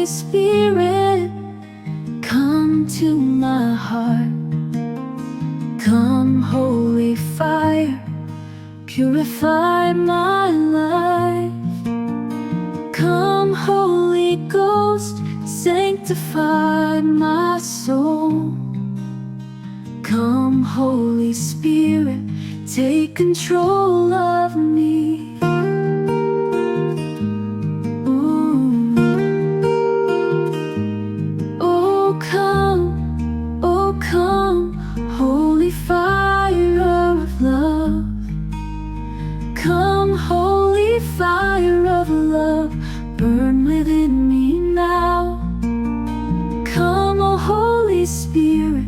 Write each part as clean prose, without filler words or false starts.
Holy Spirit, come to my heart. Come, holy fire, purify my life. Come, Holy Ghost, sanctify my soul. Come, Holy Spirit, take control of me. Oh come, holy fire of love. Come, holy fire of love, burn within me now. Come, O Holy Spirit,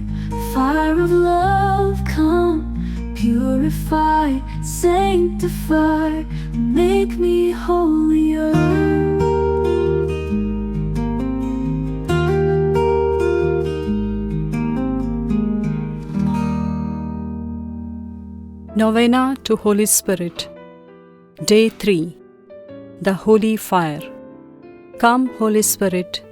fire of love, come, purify, sanctify, make me holier. Novena to Holy Spirit. Day 3. The Holy Fire. Come, Holy Spirit,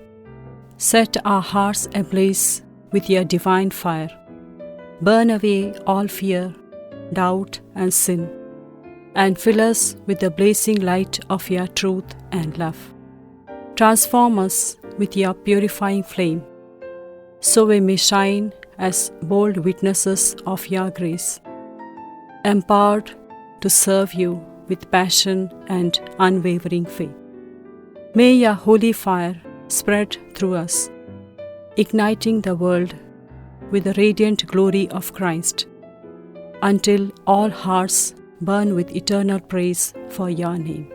set our hearts ablaze with your divine fire. Burn away all fear, doubt, and sin, and fill us with the blazing light of your truth and love. Transform us with your purifying flame, so we may shine as bold witnesses of your grace, empowered to serve you with passion and unwavering faith. May your holy fire spread through us, igniting the world with the radiant glory of Christ, until all hearts burn with eternal praise for your name.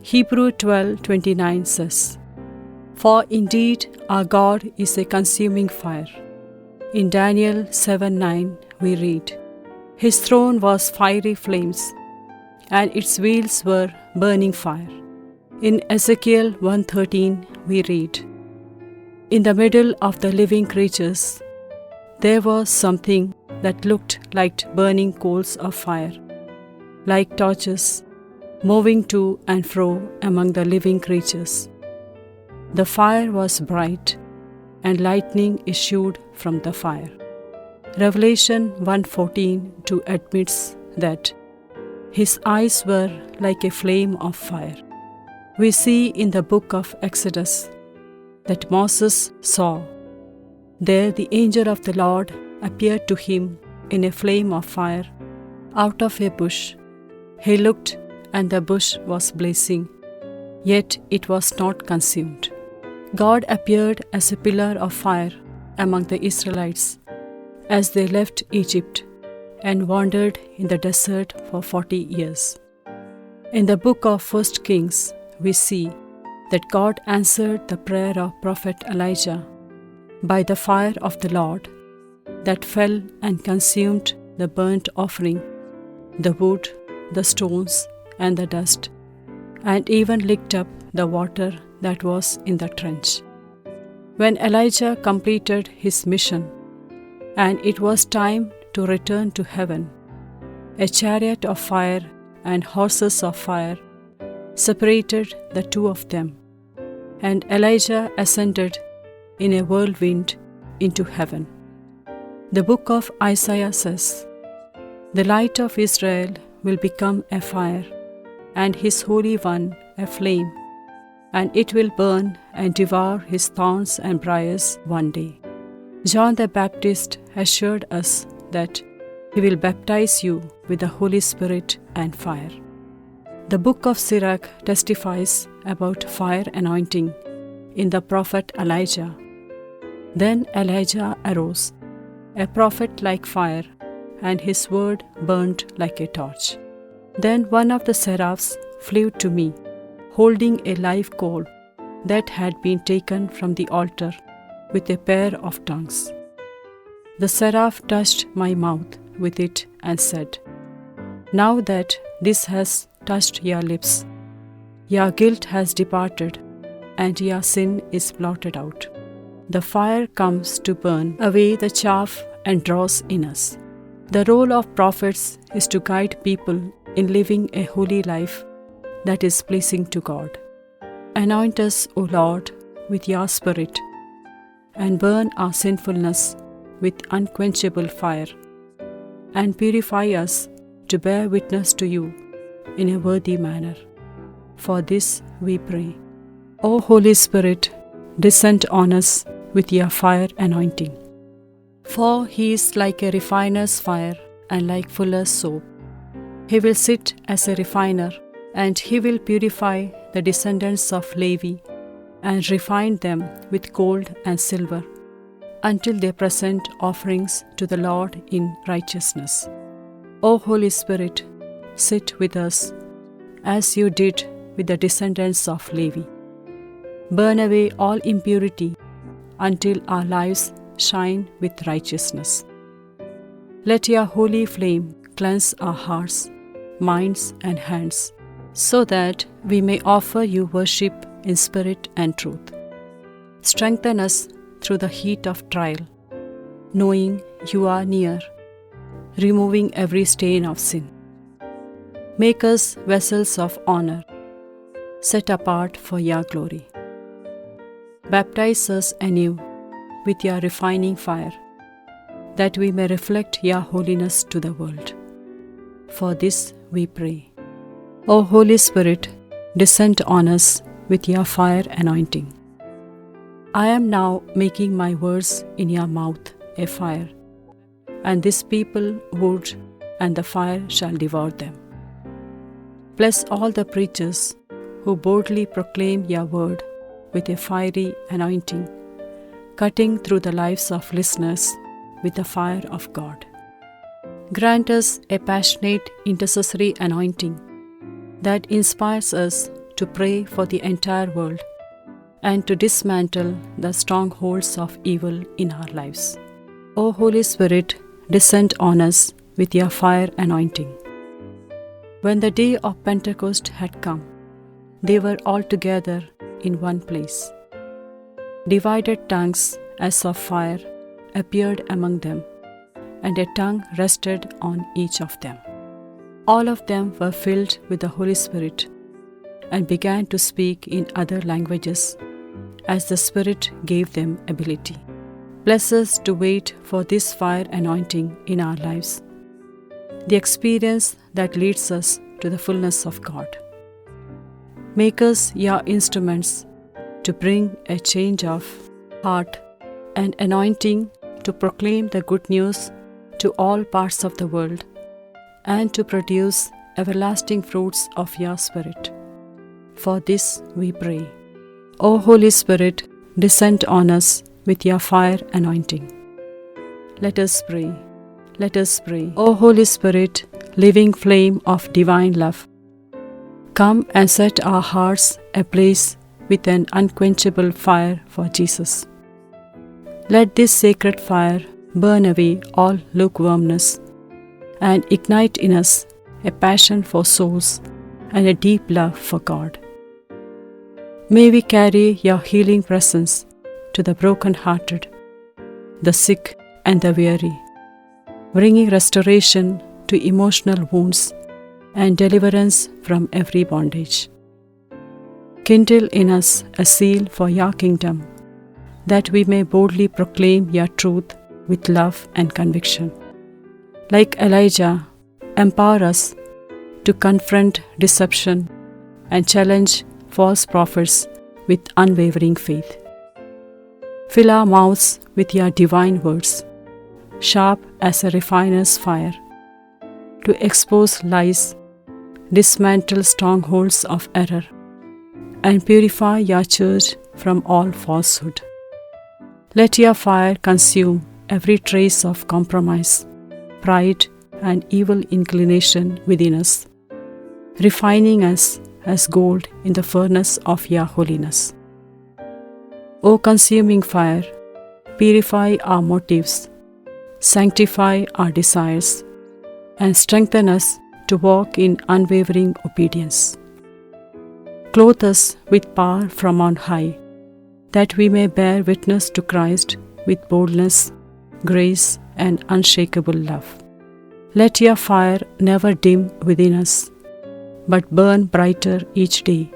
Hebrews 12:29 says, "For indeed our God is a consuming fire." In Daniel 7:9 we read, "His throne was fiery flames, and its wheels were burning fire." In Ezekiel 1:13 we read, "In the middle of the living creatures, there was something that looked like burning coals of fire, like torches, moving to and fro among the living creatures. The fire was bright, and lightning issued from the fire." Revelation 1:14 admits that his eyes were like a flame of fire. We see in the book of Exodus that Moses saw there the angel of the Lord appeared to him in a flame of fire out of a bush. He looked, and the bush was blazing, yet it was not consumed. God appeared as a pillar of fire among the Israelites as they left Egypt and wandered in the desert for 40 years. In the book of 1 Kings, we see that God answered the prayer of prophet Elijah by the fire of the Lord that fell and consumed the burnt offering, the wood, the stones, and the dust, and even licked up the water that was in the trench. When Elijah completed his mission, and it was time to return to heaven, a chariot of fire and horses of fire separated the two of them, and Elijah ascended in a whirlwind into heaven. The book of Isaiah says, "The light of Israel will become a fire, and his Holy One a flame, and it will burn and devour his thorns and briars one day." John the Baptist assured us that he will baptize you with the Holy Spirit and fire. The book of Sirach testifies about fire anointing in the prophet Elijah. Then Elijah arose, a prophet like fire, and his word burned like a torch. Then one of the seraphs flew to me, holding a live coal that had been taken from the altar with a pair of tongues. The seraph touched my mouth with it and said, "Now that this has touched your lips, your guilt has departed, and your sin is blotted out." The fire comes to burn away the chaff and draws in us. The role of prophets is to guide people in living a holy life that is pleasing to God. Anoint us, O Lord, with your Spirit, and burn our sinfulness with unquenchable fire, and purify us to bear witness to you in a worthy manner. For this we pray. O Holy Spirit, descend on us with your fire anointing. For he is like a refiner's fire and like fuller's soap. He will sit as a refiner, and he will purify the descendants of Levi and refine them with gold and silver, until they present offerings to the Lord in righteousness. O Holy Spirit, sit with us as you did with the descendants of Levi. Burn away all impurity until our lives shine with righteousness. Let your holy flame cleanse our hearts, minds, and hands, so that we may offer you worship in spirit and truth. Strengthen us through the heat of trial, knowing you are near, removing every stain of sin. Make us vessels of honor, set apart for your glory. Baptize us anew with your refining fire, that we may reflect your holiness to the world. For this we pray. O Holy Spirit, descend on us with your fire anointing. I am now making my words in your mouth a fire, and this people wood, and the fire shall devour them. Bless all the preachers who boldly proclaim your word with a fiery anointing, cutting through the lives of listeners with the fire of God. Grant us a passionate intercessory anointing that inspires us to pray for the entire world and to dismantle the strongholds of evil in our lives. O Holy Spirit, descend on us with your fire anointing. When the day of Pentecost had come, they were all together in one place. Divided tongues as of fire appeared among them, and a tongue rested on each of them. All of them were filled with the Holy Spirit and began to speak in other languages as the Spirit gave them ability. Bless us to wait for this fire anointing in our lives, the experience that leads us to the fullness of God. Make us your instruments to bring a change of heart and anointing to proclaim the good news to all parts of the world and to produce everlasting fruits of your Spirit. For this we pray. O Holy Spirit, descend on us with your fire anointing. Let us pray. Let us pray. O Holy Spirit, living flame of divine love, come and set our hearts ablaze with an unquenchable fire for Jesus. Let this sacred fire burn away all lukewarmness and ignite in us a passion for souls and a deep love for God. May we carry your healing presence to the broken-hearted, the sick, and the weary, bringing restoration to emotional wounds and deliverance from every bondage. Kindle in us a zeal for your kingdom, that we may boldly proclaim your truth with love and conviction. Like Elijah, empower us to confront deception and challenge false prophets with unwavering faith. Fill our mouths with your divine words, sharp as a refiner's fire, to expose lies, dismantle strongholds of error, and purify your church from all falsehood. Let your fire consume every trace of compromise, pride, and evil inclination within us, refining us as gold in the furnace of your holiness. O consuming fire, purify our motives, sanctify our desires, and strengthen us to walk in unwavering obedience. Clothe us with power from on high, that we may bear witness to Christ with boldness, grace, and unshakable love. Let your fire never dim within us, but burn brighter each day,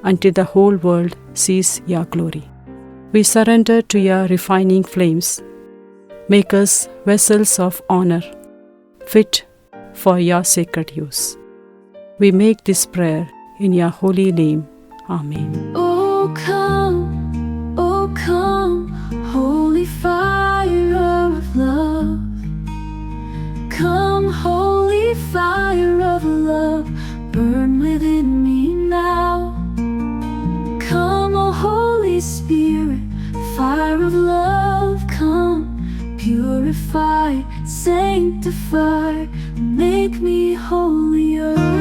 until the whole world sees your glory. We surrender to your refining flames. Make us vessels of honor, fit for your sacred use. We make this prayer in your holy name. Amen. Oh come, holy fire of love. Come, holy fire of love, burn within me now. Come, O Holy Spirit, fire of love, come, purify, sanctify, make me holier.